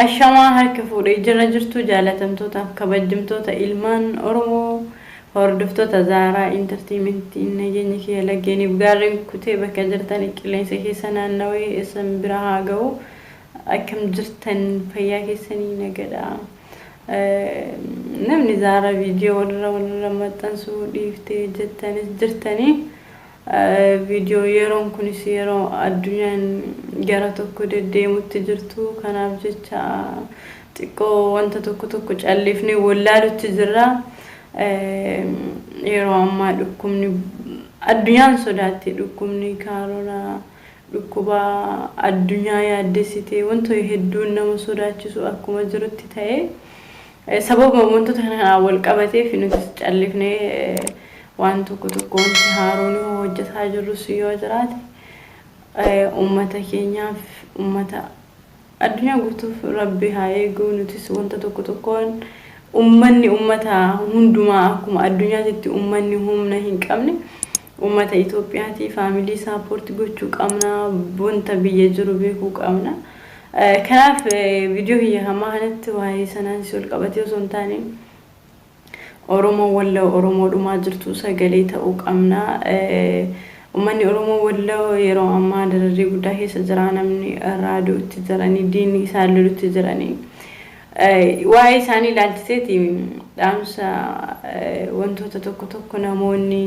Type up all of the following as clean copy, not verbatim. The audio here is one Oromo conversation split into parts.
ashamaa harka fuudhee jira jirtu jaalatamtootaaf kabajamtoota ilmaan Oromoo hordoftoota Zaaraa Entertainmentii nageenya kee lageeniif gaarreen kutee bakka jirtan qilleensa keessa naannawee isin bira haa ga'u akkam jirtan fayyaa keessanii nagadha namni Zaaraa viidiyoo walirra maxxansuu dhiiftee jettanis jirtanii video yeroon kunis yeroo addunyaan gara tokko deddeemutti jirtu kanaaf jecha xiqqoo wanta tokko callifnee wallaalutti jirra yeroo ammaa dhukkubni addunyaan sodaatti dhukkubni kaarona dhukkuba addunyaa yaaddessitee wantoota hedduun nama sodaachisu akkuma jirutti ta'e sababa wantoota kana wal qabateef nuti callifnee waan tokko wanti haaroon hojjetaa jirru yoo jiraate ummata keenyaaf ummata addunyaa guutuuf rabbi haa eegu nutis wanta tokkoon ummanni ummata hundumaa akkuma addunyaatti ummanni humna hin qabne ummata Itoophiyaati faamilii saappoorti gochuu qabna wanta biyya jiru beekuu qabna kanaaf viidiyoo hiyya hamaa kanatti waa'ee sanaan si ol qabatee osoo hin taane Oromoo walla Oromoo dhumaa jirtu sagalee ta'uu qabna ummanni Oromoo walla yeroo ammaa dararrii guddaa keessa jira namni raadiyootti jiranii diinni isaan lolutti jiranii waa'ee isaanii ilaalchiseeti dhaamsa wantoota tokko namoonni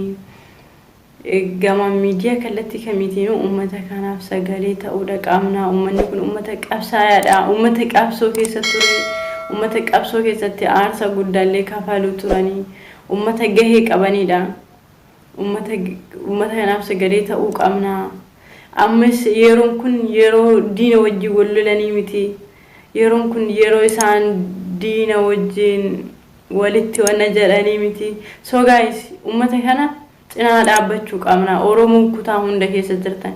gama miidiyaa kallattii kamiitiin ummata kanaaf sagalee ta'uu qabna ummanni kun ummata qabsaa'aadha ummata qabsoo keessa ture ummata qabsoo keessatti aarsa guddaallee kafaluu turanii ummata gahee qabanidha ummata kanaaf sagalee ta'uu qabna ammas yeroon kun yeroo diina wajjin wal lolanii miti yeroon kun yeroo isaan diina wajjin walitti wanna jedhanii miti so guys ummata kana cinaa dhaabbachuu qabna Oromoon kutaa hunda keessa jirtan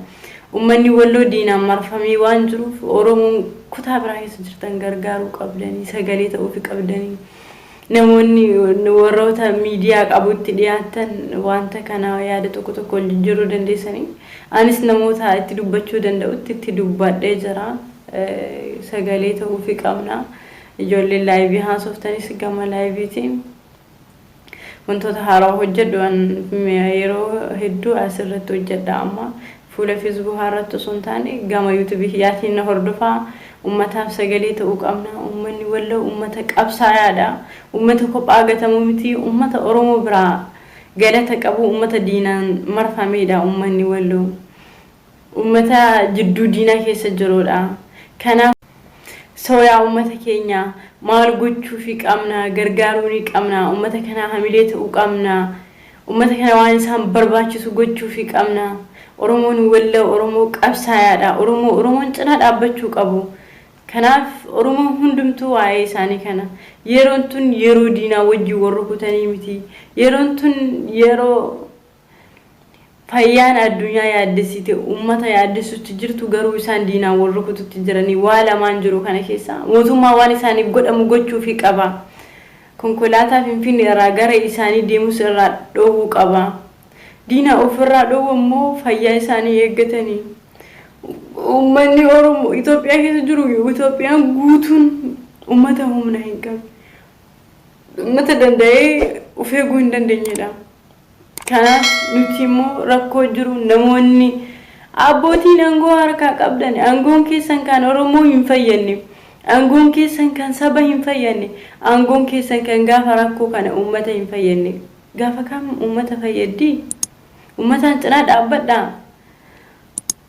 ummanni walloo diinaan marfamee waan jiruuf Oromoon kutaa biraa keessa jirtan gargaaruu qabdanii sagalee ta'uu fi qabdanii namoonni warroota miidiyaa qabutti dhiyaatan wanta kana yaada tokko jijjiiruu dandeessanii anis namoota itti dubbachuu danda'utti itti dubbadhee jira sagalee ta'uu fi qabna ijoollee laayivii haasoftanis gama laayiviitiin wantoota haaraa hojjedhu yeroo hedduu asirratti hojjedha amma fuula Facebook harratti osoo hin taane gama YouTube yaatiin na hordofaa ummataaf sagalee ta'uu qabna ummanni walla ummata qabsaa'aadha ummata kophaa gatamu miti ummata Oromoo biraa galata qabu ummata diinaan marfameedha ummanni wallo ummata jidduu diinaa keessa jiruudha kanaaf sooyaa ummata keenya maal gochuu fi qabna gargaaruu ni qabna ummata kana hamilee ta'uu qabna ummata kana waan isaan barbaachisu gochuu fi qabna Oromoon walla Oromoo qabsaa'aadha Oromoon cinaa dhaabbachuu qabu kanaaf Oromoon hundumtuu waa'ee isaanii kana yeroon tun yeroo diinaa wajjin warra kutanii miti yeroon tun yeroo fayyaan addunyaa yaaddessite ummata yaaddessutti jirtu garuu isaan diinaa warra kututti jiranii waa lamaan jiru kana keessa mootummaa waan isaaniif godhamu gochuu fi qaba konkolaataa Finfinnee irraa gara isaanii deemus irraa dhoowwuu qaba diina ofirraa dhoowwammoo fayyaa isaanii eeggatanii ummanni Oromoo Itoophiyaa keessa jiru Itoophiyaan guutuun ummata humna hin qabne ummata danda'ee of eeguu hin dandeenyedha kanaaf nuti immoo rakkoo jiru namoonni abbootiin aangoo harkaa qabdan aangoon keessan kan Oromoo hin fayyadne aangoon keessan kan saba hin fayyadne aangoon keessan kan gaafa rakkoo kana ummata hin fayyadne gaafa kam ummata fayyaddi ummataan cinaa dhaabbadha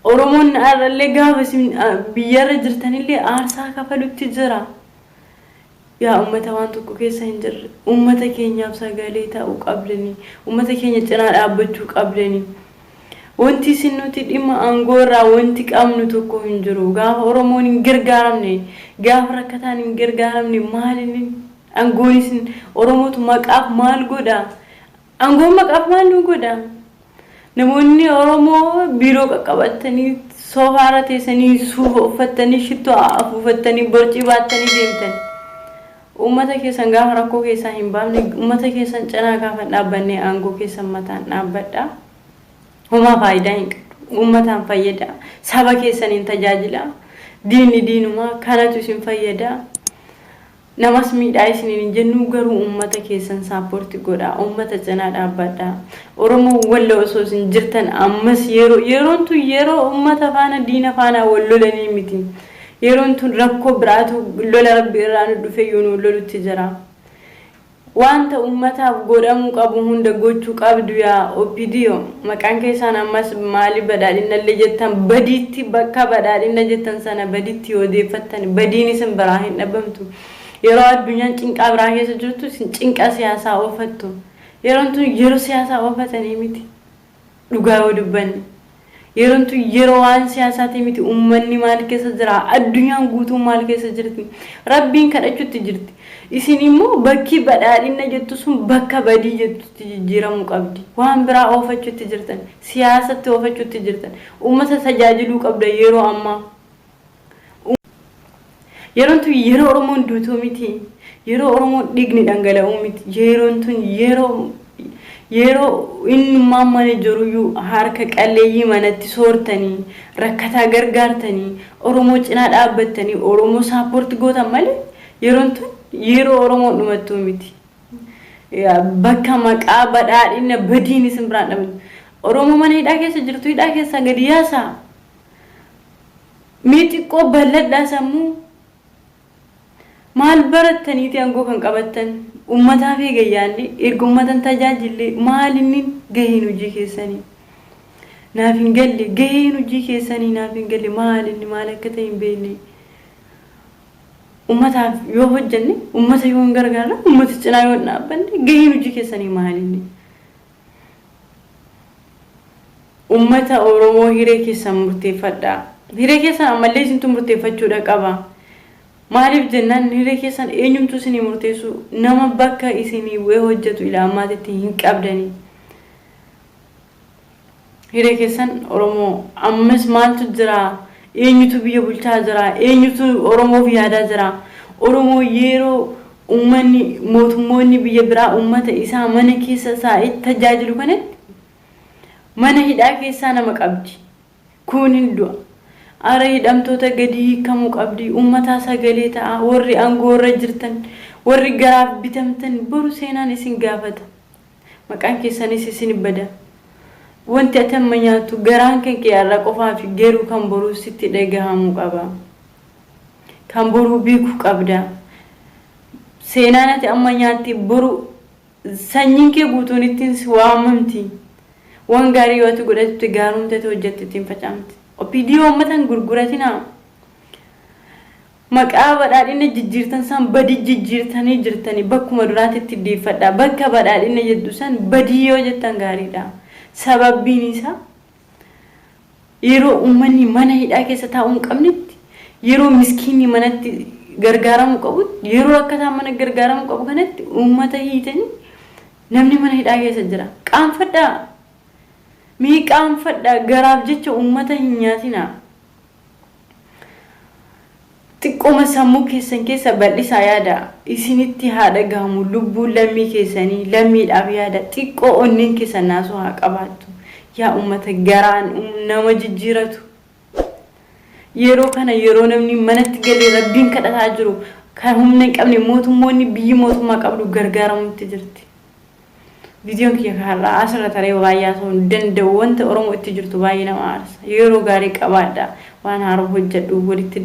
Oromoon arallee gaafa biyyarra jirtanillee aarsaa kafalutti jira yaa ummata waan tokko keessa hin jirre ummata keenyaaf sagalee ta'uu qabdanii ummata keenya cinaa dhaabbachuu qabdanii wanti isin nuti dhimma aangoo irraa wanti qabnu tokko hin jiru gaafa Oromoon hin gargaaramne gaafa rakkataan hin gargaaramne maalin aangoon isin Oromootu maqaaf maal godha aangoon maqaaf maal nu godha namoonni Oromoo biiroo qaqqabatanii soofaara teessanii suufa uffatanii shittoo afuufatanii borcii baattanii deemtan ummata keessan gaafa rakkoo keessaa hin baafne ummata keessan cinaa gaafa dhaabbanne aangoo keessan mataan dhaabbadha homa faayidaa hin qabu ummataan fayyada saba keessaniin tajaajila diinni diinuma kanatu isin fayyada. Namas miidhaa isiniin jennu garuu uummata keessan saappoortii godhaa, uummata cinaa dhaabbadhaa. Oromoo walla osoo isin jirtan ammas yeroon tun yeroo uummata faana diina faana wal lolanii miti. Yeroon tun rakkoo biraatu lola rabbi irraa nu dhufe yoon lolutti jira. Wanta uummataaf godhamuu qabu hunda gochuu qabdu yaa OPDO. Maqaan keessan ammas maali badhaadhinallee jettan badiitti bakka badhaadhina jettan sana badiitti odeeffattan badiin isin biraa hin dhabamtu. Yeroo addunyaan cinqaa biraa keessa jirtu isin cinqa siyaasaa oofattu. Yeroon tun yeroo siyaasaa oofatanii miti. Dhugaa yoo dubbanne. Yeroon tun yeroo waan siyaasaati miti uummanni maal keessa jira? Addunyaan guutuu maal keessa jirti? Rabbiin kadhachuutti jirti. Isin immoo bakki badhaadhina jettu sun bakka badii jettutti jijjiiramuu qabdi. Waan biraa oofachuutti jirtan, siyaasatti oofachuutti jirtan. Uummata tajaajiluu qabda yeroo ammaa. Yeroon tun yeroo Oromoon duutuu miti. Yeroo Oromoon dhiigni dhangala'uu miti. Yeroon tun yeroo inni mana jiruyyuu harka qalleeyyii manatti soortanii rakkataa gargaartanii Oromoo cinaa dhaabbattanii Oromoo saappoorti gootan malee yeroon tun yeroo Oromoon dhumattuu miti. Bakka maqaa badhaadhina badiin isin biraan dhabamtu. Oromoo mana hidhaa keessa jirtu hidhaa keessa gadi yaasaa. Miixiqqoo balladhaa sammuu. Maal barattaniiti aangoo kan qabattan ummataaf eegayyaanne erga ummatan tajaajille maal inni gaheen hojii keessanii naaf hin galle gaheen hojii keessanii naaf hin galle maal inni maal akka ta'e hin beekne ummataaf yoo hojjanne ummata yoo hin gargaarre ummata cinaa yoo dhaabbanne gaheen hojii keessanii maal inni ummata Oromoo hiree keessan murteeffadhaa hiree keessan ammallee isintu murteeffachuudha qaba. Maaliif jennaan hiree keessan eenyumtu isinii murteessu nama bakka isinii wee hojjetu ilaamaatitti hin qabdanii. Hiree keessan Oromoo ammas maaltu jira? Eenyutu biyya bulchaa jira? Eenyutu Oromoof yaadaa jira? Oromoo yeroo uummanni mootummoonni biyya biraa uummata isaa mana keessa isaa tajaajilu kanatti mana hidhaa keessaa nama qabdi. Kun hin du'a. Ara hidhamtoota gadi hiikamuu qabdi ummata sagalee ta'a warri aangoo irra jirtan warri garaaf bitamtan boru seenaan isin gaafata maqaan keessanis isin bada wanti atamma nyaatu garaan kan kee irra qofaa fi geeruu kan boru sitti dhagahamuu qaba kan boru beeku qabda seenaan ati amma nyaatti boru sanyiin kee guutuun ittiin waamamti waan gaarii yoo ati godhatti gaarumte hojjettiin facaamti. OPDO ummatan gurguratina maqaa badhaadhina jijjiirtan san badii jijjiirtanii jirtanii bakkuma duraatitti deeffadha bakka badhaadhina jedhu san badii yoo jettan gaariidha sababbiin isaa yeroo uummanni mana hidhaa keessa taa'uu hin qabnetti yeroo miskiinni manatti gargaaramuu qabutti yeroo rakkataa mana gargaaramuu qabu kanatti uummata hiitanii namni mana hidhaa keessa jira qaanfadhaa. Miiqaan fadhaa garaaf jecha uummata hin nyaatina. Xiqqooma sammuu keessan keessa bal'isaa yaada. Isinitti haa dhagahamu lubbuun lammii keessanii lammiidhaaf yaada. Xiqqoo onneen keessan naasoo haa qabaattu. Yaa uummata garaan nama jijjiiratu. Yeroo kana yeroo namni manatti galee rabbiin kadhataa jiru kan humna hin qabne mootummoonni biyyi mootummaa qabdu gargaaramutti jirti. Videoon kiyya kanarraa asirra taree baay'ee ta'uu danda'u wanta Oromoo itti jirtu baay'ee nama aarsa yeroo gaarii qabaadha waan haaroo hojjedhu walitti